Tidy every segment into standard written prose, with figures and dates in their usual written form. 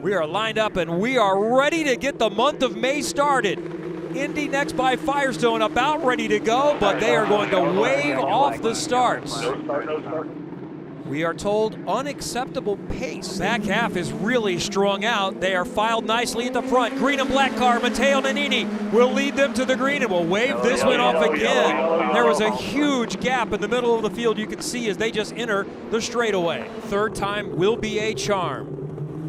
We are lined up and we are ready to get the month of May started. Indy NXT by Firestone about ready to go, but they are going to wave off the starts. We are told unacceptable pace. Back half is really strung out. They are filed nicely at the front. Green and black car, Matteo Nannini will lead them to the green and will wave this one off again. There was a huge gap in the middle of the field you can see as they just enter the straightaway. Third time will be a charm.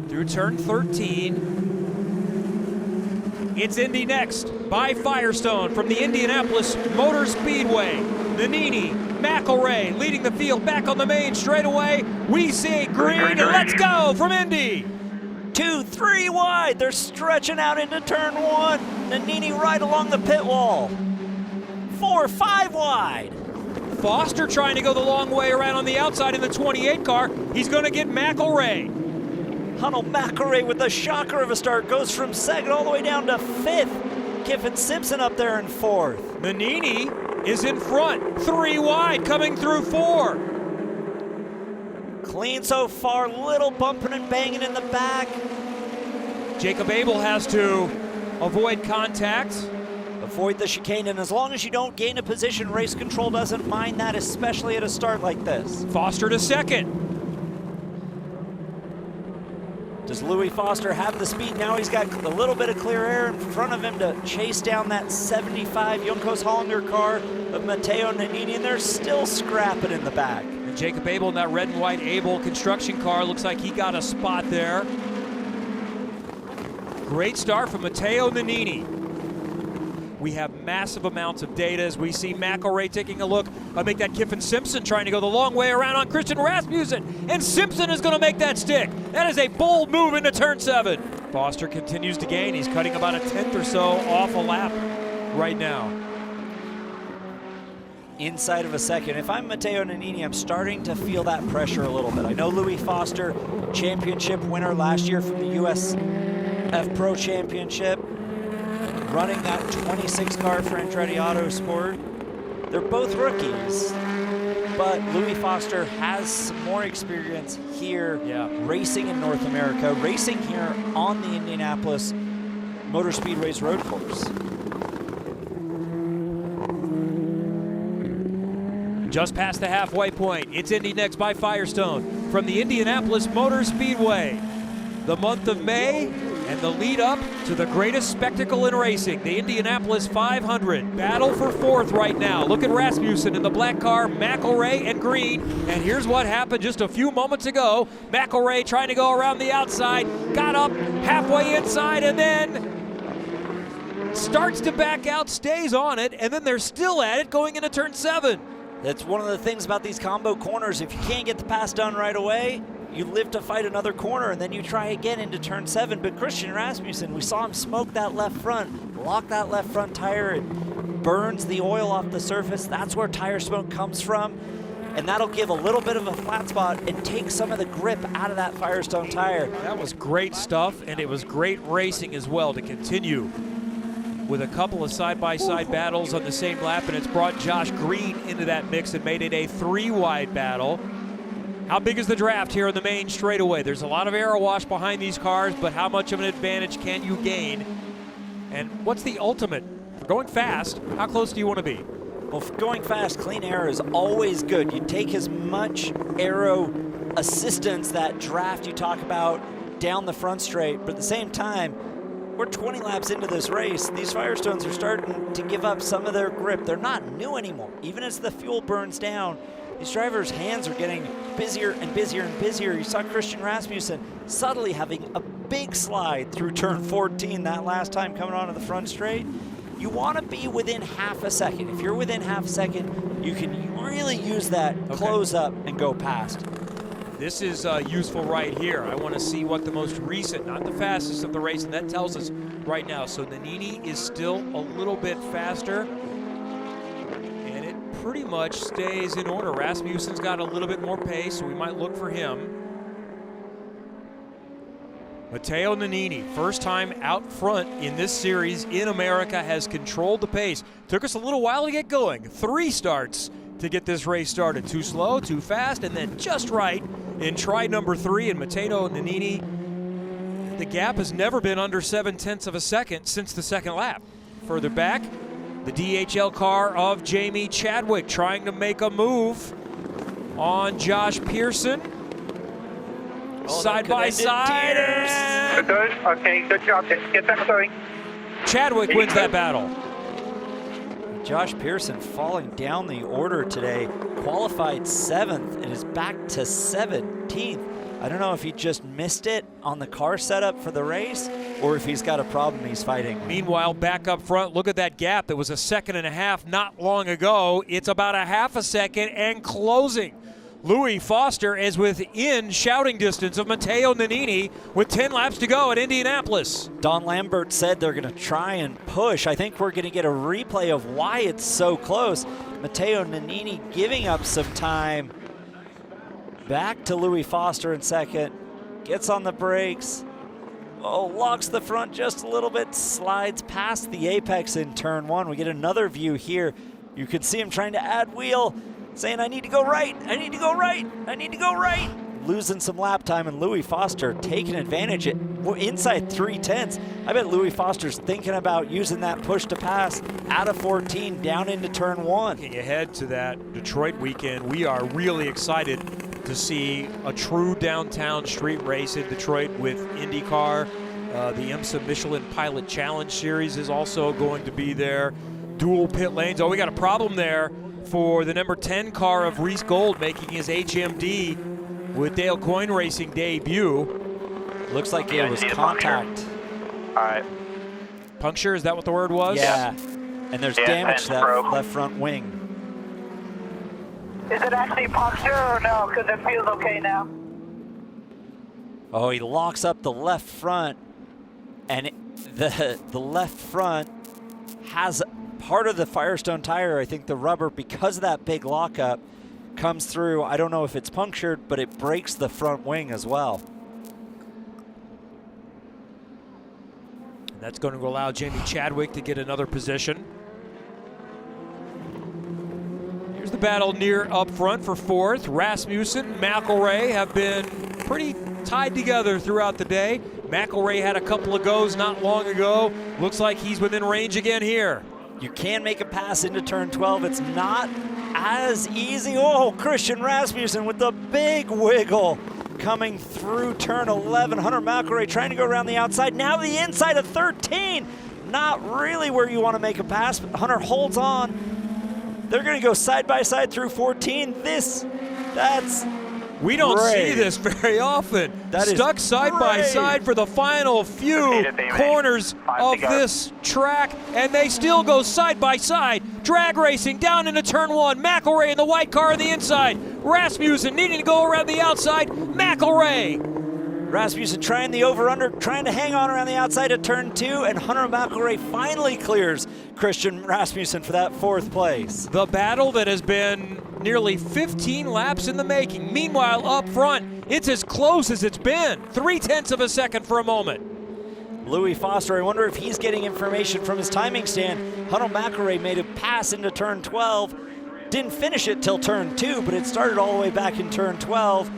Through turn 13, it's Indy NXT by Firestone from the Indianapolis Motor Speedway. Nannini, McElrea leading the field back on the main straightaway. We see green, and let's go from Indy. 2, 3 wide. They're stretching out into turn 1. Nannini right along the pit wall. 4, 5 wide. Foster trying to go the long way around on the outside in the 28 car. He's going to get McElrea. Hunnell McElrea with the shocker of a start goes from second all the way down to 5th. Kiffin Simpson up there in 4th. Nannini is in front, 3 wide, coming through 4. Clean so far, little bumping and banging in the back. Jacob Abel has to avoid contact. Avoid the chicane, and as long as you don't gain a position, race control doesn't mind that, especially at a start like this. Foster to second. Does Louis Foster have the speed? Now he's got a little bit of clear air in front of him to chase down that 75 Juncos Hollinger car of Matteo Nannini, and they're still scrapping in the back. And Jacob Abel in that red and white Abel construction car, looks like he got a spot there. Great start from Matteo Nannini. We have massive amounts of data as we see McElrea taking a look. Make that Kiffin Simpson trying to go the long way around on Christian Rasmussen. And Simpson is going to make that stick. That is a bold move into turn 7. Foster continues to gain. He's cutting about a 10th or so off a lap right now. Inside of a second. If I'm Matteo Nannini, I'm starting to feel that pressure a little bit. I know Louis Foster, championship winner last year from the USF Pro Championship, running that 26 car for Andretti Autosport. They're both rookies, but Louis Foster has some more experience here racing in North America, racing here on the Indianapolis Motor Speedway's road course. Just past the halfway point, it's Indy NXT by Firestone from the Indianapolis Motor Speedway. The month of May and the lead up to the greatest spectacle in racing, the Indianapolis 500. Battle for 4th right now. Look at Rasmussen in the black car, McElrea and green. And here's what happened just a few moments ago. McElrea trying to go around the outside, got up halfway inside and then starts to back out, stays on it, and then they're still at it going into turn 7. That's one of the things about these combo corners. If you can't get the pass done right away, you live to fight another corner, and then you try again into turn 7. But Christian Rasmussen, we saw him smoke that left front, lock that left front tire. It burns the oil off the surface. That's where tire smoke comes from. And that'll give a little bit of a flat spot and take some of the grip out of that Firestone tire. That was great stuff, and it was great racing as well to continue with a couple of side-by-side battles on the same lap, and it's brought Josh Green into that mix and made it a 3-wide battle. How big is the draft here on the main straightaway? There's a lot of aero wash behind these cars, but how much of an advantage can you gain? And what's the ultimate? For going fast, how close do you want to be? Well, for going fast, clean air is always good. You take as much aero assistance, that draft you talk about, down the front straight, but at the same time, we're 20 laps into this race. These Firestones are starting to give up some of their grip. They're not new anymore. Even as the fuel burns down, these drivers' hands are getting busier and busier and busier. You saw Christian Rasmussen subtly having a big slide through turn 14 that last time coming onto the front straight. You want to be within half a second. If you're within half a second, you can really use that close up and go past. This is useful right here. I want to see what the most recent, not the fastest of the race, and that tells us right now. So Nannini is still a little bit faster, and it pretty much stays in order. Rasmussen's got a little bit more pace, so we might look for him. Matteo Nannini, first time out front in this series in America, has controlled the pace. Took us a little while to get going. 3 starts to get this race started. Too slow, too fast, and then just right in try number 3. And Matteo Nannini The gap has never been under 0.7 of a second since the second lap. Further back, the DHL car of Jamie Chadwick trying to make a move on Josh Pearson. Side by side. And Good. Okay, good job. Get that going. Chadwick wins that battle. Josh Pearson falling down the order today, qualified 7th and is back to 17th. I don't know if he just missed it on the car setup for the race or if he's got a problem he's fighting. Meanwhile, back up front, look at that gap. That was a 1.5 seconds not long ago. It's about a 0.5 seconds and closing. Louis Foster is within shouting distance of Matteo Nannini with 10 laps to go at Indianapolis. Don Lambert said they're going to try and push. I think we're going to get a replay of why it's so close. Matteo Nannini giving up some time. Back to Louis Foster in second. Gets on the brakes. Oh, locks the front just a little bit. Slides past the apex in turn 1. We get another view here. You can see him trying to add wheel, saying, I need to go right, I need to go right, I need to go right. Losing some lap time, and Louis Foster taking advantage at inside 3/10. I bet Louis Foster's thinking about using that push to pass out of 14 down into turn 1. Looking ahead to that Detroit weekend, we are really excited to see a true downtown street race in Detroit with IndyCar. The IMSA Michelin Pilot Challenge Series is also going to be there. Dual pit lanes. Oh, we got a problem there for the number 10 car of Reese Gold making his HMD with Dale Coyne Racing debut. Looks like it was contact. All right. Puncture, is that what the word was? Yeah, and there's damage to that left front wing. Is it actually puncture or no? Because it feels okay now. Oh, he locks up the left front, and the left front has part of the Firestone tire. I think the rubber, because of that big lockup, comes through. I don't know if it's punctured, but it breaks the front wing as well. And that's going to allow Jamie Chadwick to get another position. Here's the battle near up front for 4th. Rasmussen, McElrea have been pretty tied together throughout the day. McElrea had a couple of goes not long ago. Looks like he's within range again here. You can make a pass into turn 12. It's not as easy. Oh, Christian Rasmussen with the big wiggle coming through turn 11. Hunter McElrea trying to go around the outside. Now the inside of 13. Not really where you want to make a pass, but Hunter holds on. They're going to go side by side through 14. We don't see this very often. That Stuck is side by side for the final few corners of this track, and they still go side by side. Drag racing down into turn 1. McElrea in the white car on the inside. Rasmussen needing to go around the outside. McElrea. Rasmussen trying the over-under, trying to hang on around the outside of turn 2, and Hunter McElrea finally clears Christian Rasmussen for that 4th place. The battle that has been nearly 15 laps in the making. Meanwhile, up front, it's as close as it's been. 0.3 seconds for a moment. Louis Foster, I wonder if he's getting information from his timing stand. Hunter McElrea made a pass into turn 12. Didn't finish it till turn 2, but it started all the way back in turn 12.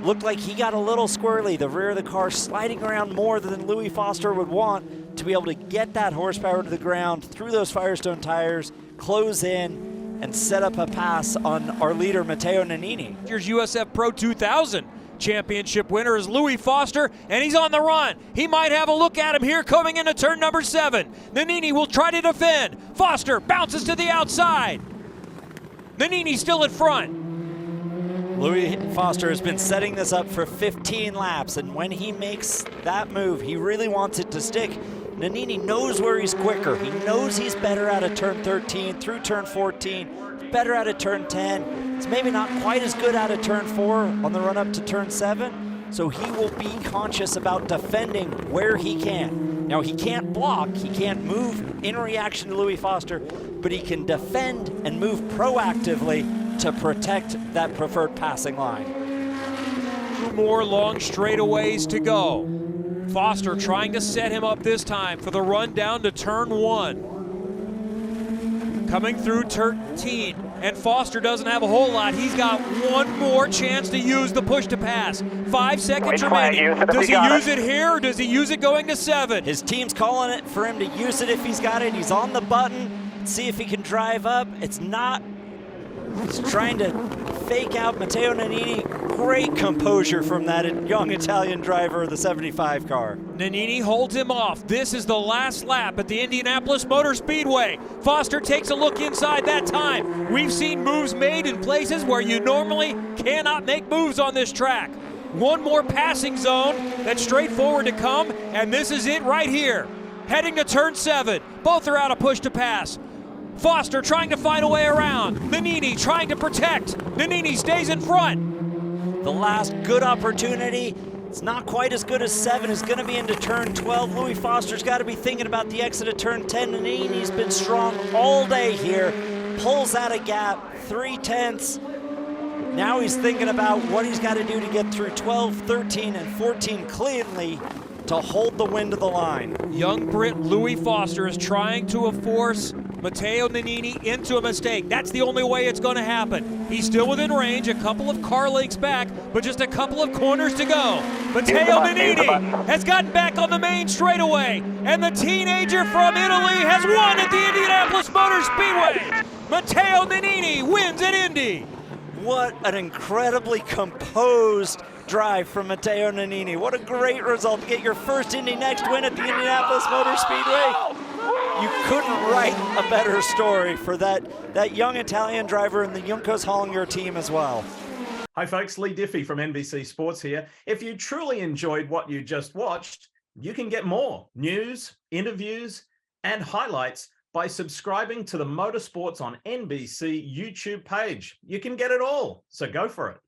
Looked like he got a little squirrely. The rear of the car sliding around more than Louis Foster would want to be able to get that horsepower to the ground through those Firestone tires, close in, and set up a pass on our leader, Matteo Nannini. Here's USF Pro 2000 championship winner is Louis Foster, and he's on the run. He might have a look at him here coming into turn number 7. Nannini will try to defend. Foster bounces to the outside. Nannini still in front. Louis Foster has been setting this up for 15 laps, and when he makes that move, he really wants it to stick. Nannini knows where he's quicker. He knows he's better out of turn 13 through turn 14, better out of turn 10. It's maybe not quite as good out of turn 4 on the run up to turn 7, so he will be conscious about defending where he can. Now, he can't block, he can't move in reaction to Louis Foster, but he can defend and move proactively to protect that preferred passing line. 2 more long straightaways to go. Foster trying to set him up this time for the run down to turn 1. Coming through turn 13. and Foster doesn't have a whole lot. He's got one more chance to use the push to pass. 5 seconds remaining. Does he use it here, or does he use it going to 7? His team's calling it for him to use it if he's got it. He's on the button. See if he can drive up. It's not. He's trying to fake out Matteo Nannini. Great composure from that young Italian driver of the 75 car. Nannini holds him off. This is the last lap at the Indianapolis Motor Speedway. Foster takes a look inside that time. We've seen moves made in places where you normally cannot make moves on this track. One more passing zone that's straightforward to come, and this is it right here. Heading to turn 7. Both are out of push to pass. Foster trying to find a way around. Nannini trying to protect. Nannini stays in front. The last good opportunity. It's not quite as good as 7. Is going to be into turn 12. Louis Foster's got to be thinking about the exit of turn 10. Nannini's been strong all day here. Pulls out a gap, 3/10. Now he's thinking about what he's got to do to get through 12, 13, and 14 cleanly to hold the win to the line. Young Brit Louis Foster is trying to force Matteo Nannini into a mistake. That's the only way it's going to happen. He's still within range, a couple of car lengths back, but just a couple of corners to go. Matteo Nannini has gotten back on the main straightaway, and the teenager from Italy has won at the Indianapolis Motor Speedway. Matteo Nannini wins at Indy. What an incredibly composed drive from Matteo Nannini. What a great result to get your first Indy NXT win at the Indianapolis Motor Speedway. You couldn't write a better story for that young Italian driver and the Juncos Hollinger team as well. Hi folks, Lee Diffie from NBC Sports here. If you truly enjoyed what you just watched, you can get more news, interviews, and highlights by subscribing to the Motorsports on NBC YouTube page. You can get it all, so go for it.